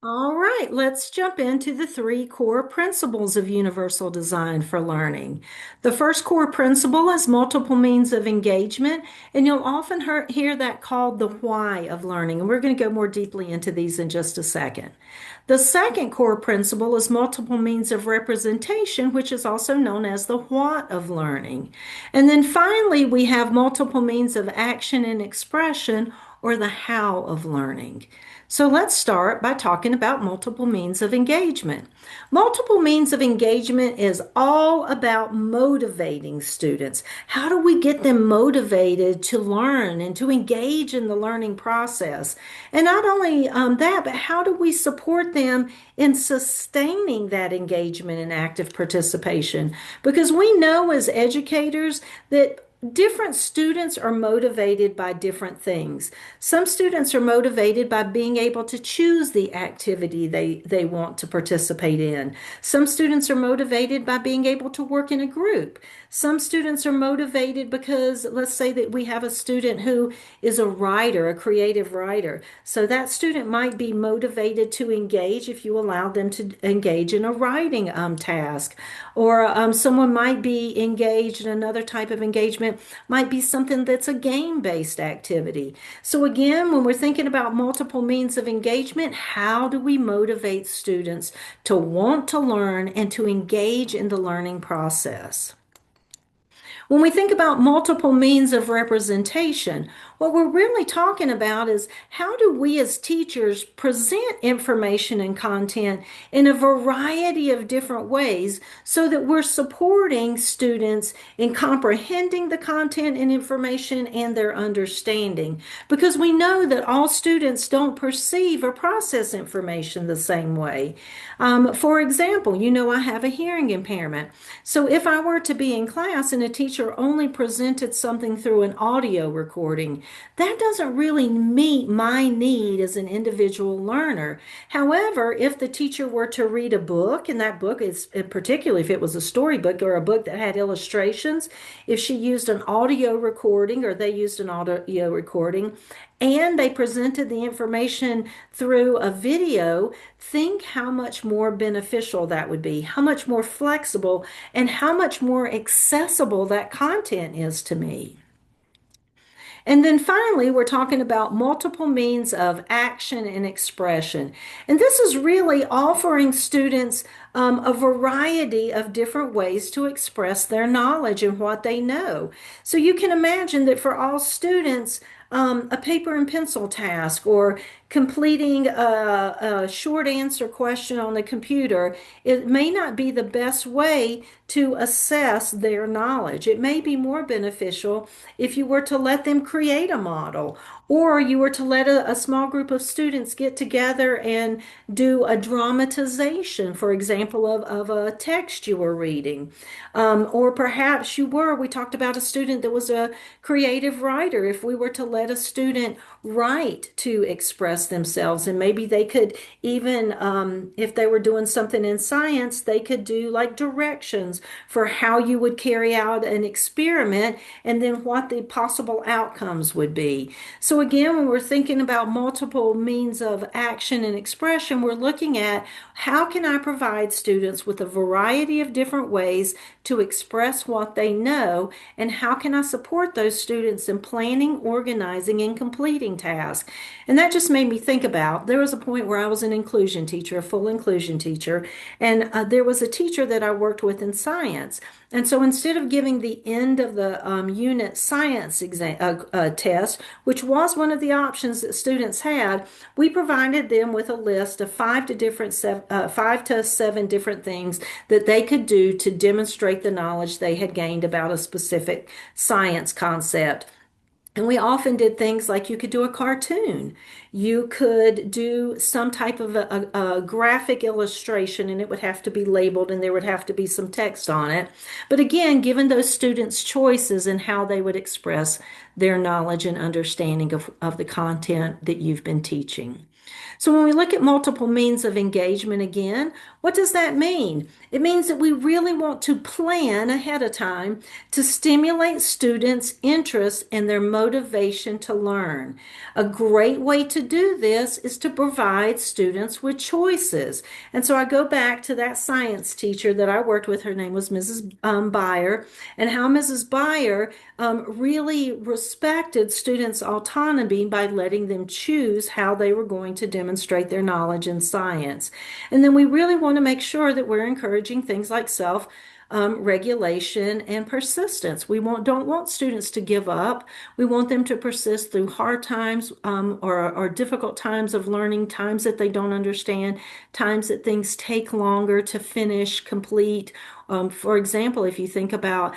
All right, let's jump into the three core principles of universal design for learning. The first core principle is multiple means of engagement, and you'll often hear that called the why of learning. And we're going to go more deeply into these in just a second. The second core principle is multiple means of representation, which is also known as the what of learning. And then finally, we have multiple means of action and expression, or the how of learning. So let's start by talking about multiple means of engagement. Multiple means of engagement is all about motivating students. How do we get them motivated to learn and to engage in the learning process? And not only that, but how do we support them in sustaining that engagement and active participation? Because we know as educators that different students are motivated by different things. Some students are motivated by being able to choose the activity they want to participate in. Some students are motivated by being able to work in a group. Some students are motivated because, let's say that we have a student who is a writer, a creative writer. So that student might be motivated to engage if you allow them to engage in a writing task. Or someone might be engaged in another type of engagement, might be something that's a game-based activity. So again, when we're thinking about multiple means of engagement, how do we motivate students to want to learn and to engage in the learning process? When we think about multiple means of representation, what we're really talking about is how do we as teachers present information and content in a variety of different ways so that we're supporting students in comprehending the content and information and their understanding. Because we know that all students don't perceive or process information the same way. For example, I have a hearing impairment. So if I were to be in class and a teacher only presented something through an audio recording, that doesn't really meet my need as an individual learner. However, if the teacher were to read a book, and that book is particularly if it was a storybook or a book that had illustrations, if she used an audio recording or they used an audio recording, and they presented the information through a video, think how much more beneficial that would be, how much more flexible, and how much more accessible that content is to me. And then finally, we're talking about multiple means of action and expression. And this is really offering students a variety of different ways to express their knowledge and what they know. So you can imagine that for all students, a paper and pencil task or completing a short answer question on the computer, it may not be the best way to assess their knowledge. It may be more beneficial if you were to let them create a model, or you were to let a small group of students get together and do a dramatization, for example, of a text you were reading. Or perhaps we talked about a student that was a creative writer. If we were to let a student write to express themselves, and maybe they could even, if they were doing something in science, they could do like directions for how you would carry out an experiment and then what the possible outcomes would be. So again, when we're thinking about multiple means of action and expression, we're looking at how can I provide students with a variety of different ways to express what they know, and how can I support those students in planning, organizing, and completing tasks. And that just made me think about, there was a point where I was an inclusion teacher, a full inclusion teacher, and there was a teacher that I worked with in science. And so instead of giving the end of the unit science exam, test, which was one of the options that students had, we provided them with a list of 5 to 7 different things that they could do to demonstrate the knowledge they had gained about a specific science concept. And we often did things like you could do a cartoon. You could do some type of a graphic illustration, and it would have to be labeled and there would have to be some text on it. But again, given those students choices in how they would express their knowledge and understanding of the content that you've been teaching. So when we look at multiple means of engagement again, what does that mean? It means that we really want to plan ahead of time to stimulate students' interest and their motivation to learn. A great way to do this is to provide students with choices. And so I go back to that science teacher that I worked with. Her name was Mrs. Byer, and how Mrs. Byer really respected students' autonomy by letting them choose how they were going to demonstrate their knowledge in science. And then we really want to make sure that we're encouraging things like self regulation and persistence. We don't want students to give up. We want them to persist through hard times or difficult times of learning, times that they don't understand, times that things take longer to finish, complete. For example, if you think about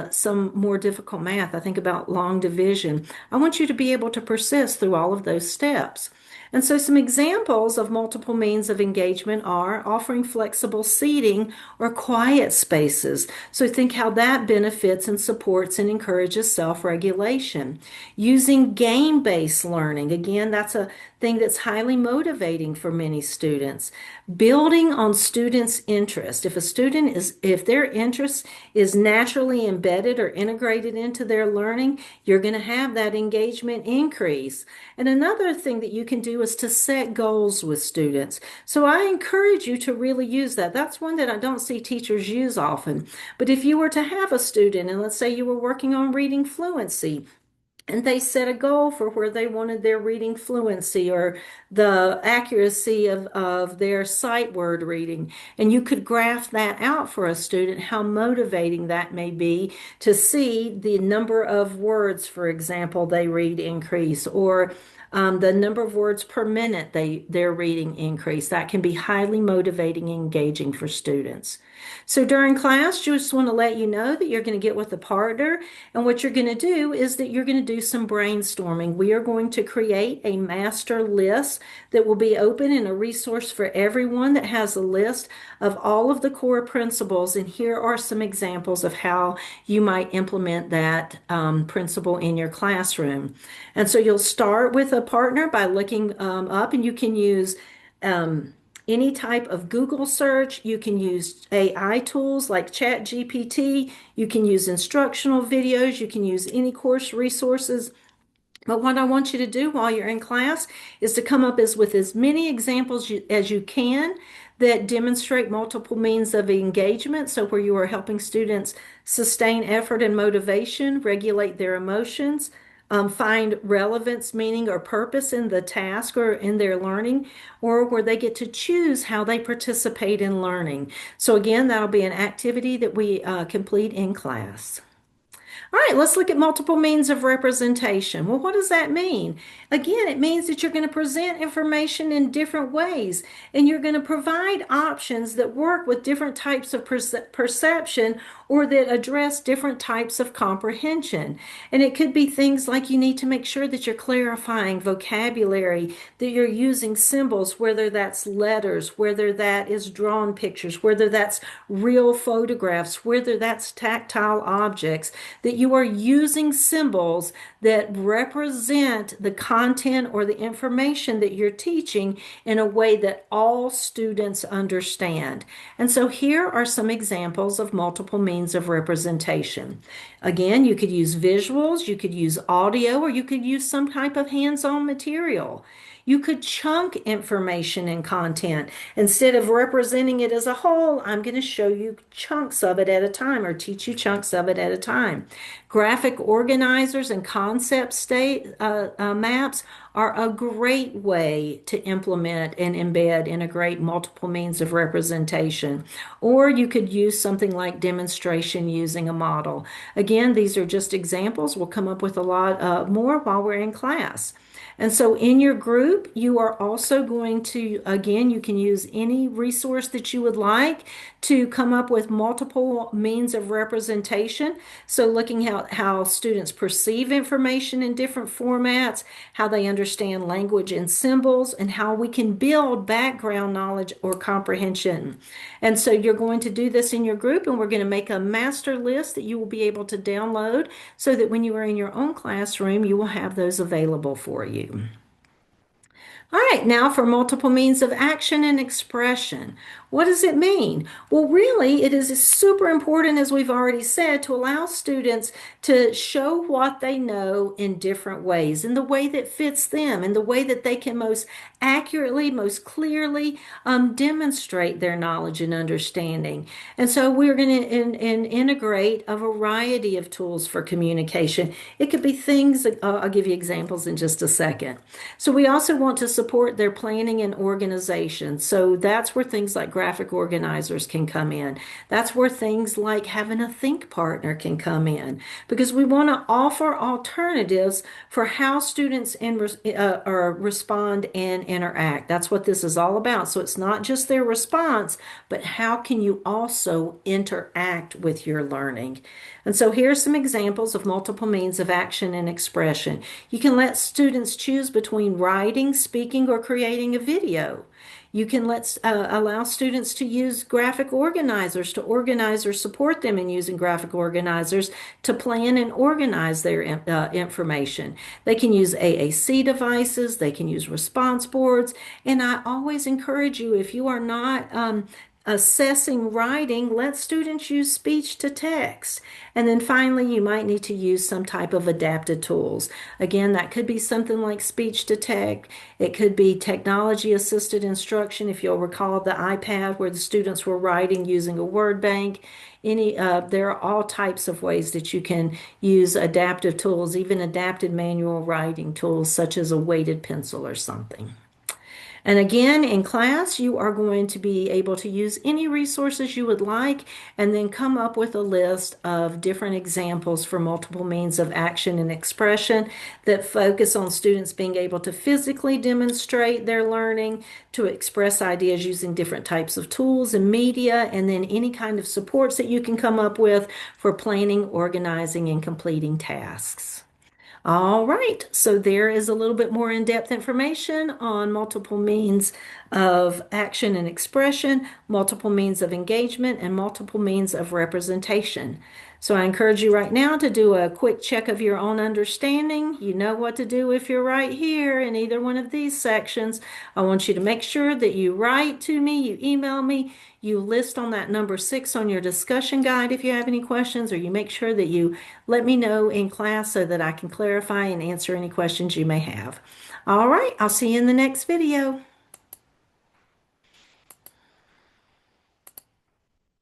some more difficult math, I think about long division. I want you to be able to persist through all of those steps. And so some examples of multiple means of engagement are offering flexible seating or quiet spaces. So think how that benefits and supports and encourages self-regulation. Using game-based learning. Again, that's a thing that's highly motivating for many students. Building on students' interest. If their interest is naturally embedded or integrated into their learning, you're going to have that engagement increase. And another thing that you can do is to set goals with students. So I encourage you to really use that. That's one that I don't see teachers use often. But if you were to have a student, and let's say you were working on reading fluency, and they set a goal for where they wanted their reading fluency or the accuracy of their sight word reading. And you could graph that out for a student, how motivating that may be to see the number of words, for example, they read increase, or the number of words per minute their reading increase. That can be highly motivating and engaging for students. So during class, just want to let you know that you're going to get with a partner, and what you're going to do is that you're going to do some brainstorming. We are going to create a master list that will be open and a resource for everyone that has a list of all of the core principles. And here are some examples of how you might implement that principle in your classroom. And so you'll start with a partner by looking up, and you can use any type of Google search. You can use AI tools like ChatGPT. You can use instructional videos. You can use any course resources. But what I want you to do while you're in class is to come up with as many examples as you can that demonstrate multiple means of engagement. So where you are helping students sustain effort and motivation, regulate their emotions, find relevance, meaning, or purpose in the task or in their learning, or where they get to choose how they participate in learning. So again, that'll be an activity that we complete in class. All right, let's look at multiple means of representation. Well, what does that mean? Again, it means that you're going to present information in different ways, and you're going to provide options that work with different types of perception or that address different types of comprehension. And it could be things like you need to make sure that you're clarifying vocabulary, that you're using symbols, whether that's letters, whether that is drawn pictures, whether that's real photographs, whether that's tactile objects, that you are using symbols that represent the content or the information that you're teaching in a way that all students understand. And so here are some examples of multiple means of representation. Again, you could use visuals, you could use audio, or you could use some type of hands-on material. You could chunk information and content. Instead of representing it as a whole, I'm going to show you chunks of it at a time or teach you chunks of it at a time. Graphic organizers and concept state maps are a great way to implement and embed, integrate multiple means of representation. Or you could use something like demonstration using a model. Again, these are just examples. We'll come up with a lot more while we're in class. And so in your group, you are also going to, again, you can use any resource that you would like to come up with multiple means of representation. So looking at how students perceive information in different formats, how they understand language and symbols, and how we can build background knowledge or comprehension. And so you're going to do this in your group, and we're going to make a master list that you will be able to download so that when you are in your own classroom, you will have those available for you. All right, now for multiple means of action and expression. What does it mean? Well, really, it is super important, as we've already said, to allow students to show what they know in different ways, in the way that fits them, in the way that they can most accurately, most clearly demonstrate their knowledge and understanding. And so we're going to integrate a variety of tools for communication. It could be things, I'll give you examples in just a second. So we also want to support their planning and organization. So that's where things like graphic organizers can come in. That's where things like having a think partner can come in because we want to offer alternatives for how students or respond and interact. That's what this is all about. So it's not just their response, but how can you also interact with your learning? And so here are some examples of multiple means of action and expression. You can let students choose between writing, speaking, or creating a video. You can allow students to use graphic organizers to organize or support them in using graphic organizers to plan and organize their information. They can use AAC devices, they can use response boards, and I always encourage you, if you are not assessing writing, let students use speech to text. And then finally, you might need to use some type of adapted tools. Again, that could be something like speech to text. It could be technology assisted instruction. If you'll recall the iPad where the students were writing using a word bank. There are all types of ways that you can use adaptive tools, even adapted manual writing tools such as a weighted pencil or something. And again, in class, you are going to be able to use any resources you would like and then come up with a list of different examples for multiple means of action and expression that focus on students being able to physically demonstrate their learning, to express ideas using different types of tools and media, and then any kind of supports that you can come up with for planning, organizing, and completing tasks. All right, so there is a little bit more in-depth information on multiple means of action and expression, multiple means of engagement, and multiple means of representation. So I encourage you right now to do a quick check of your own understanding. You know what to do if you're right here in either one of these sections. I want you to make sure that you write to me, you email me, you list on that number 6 on your discussion guide if you have any questions, or you make sure that you let me know in class so that I can clarify and answer any questions you may have. All right, I'll see you in the next video.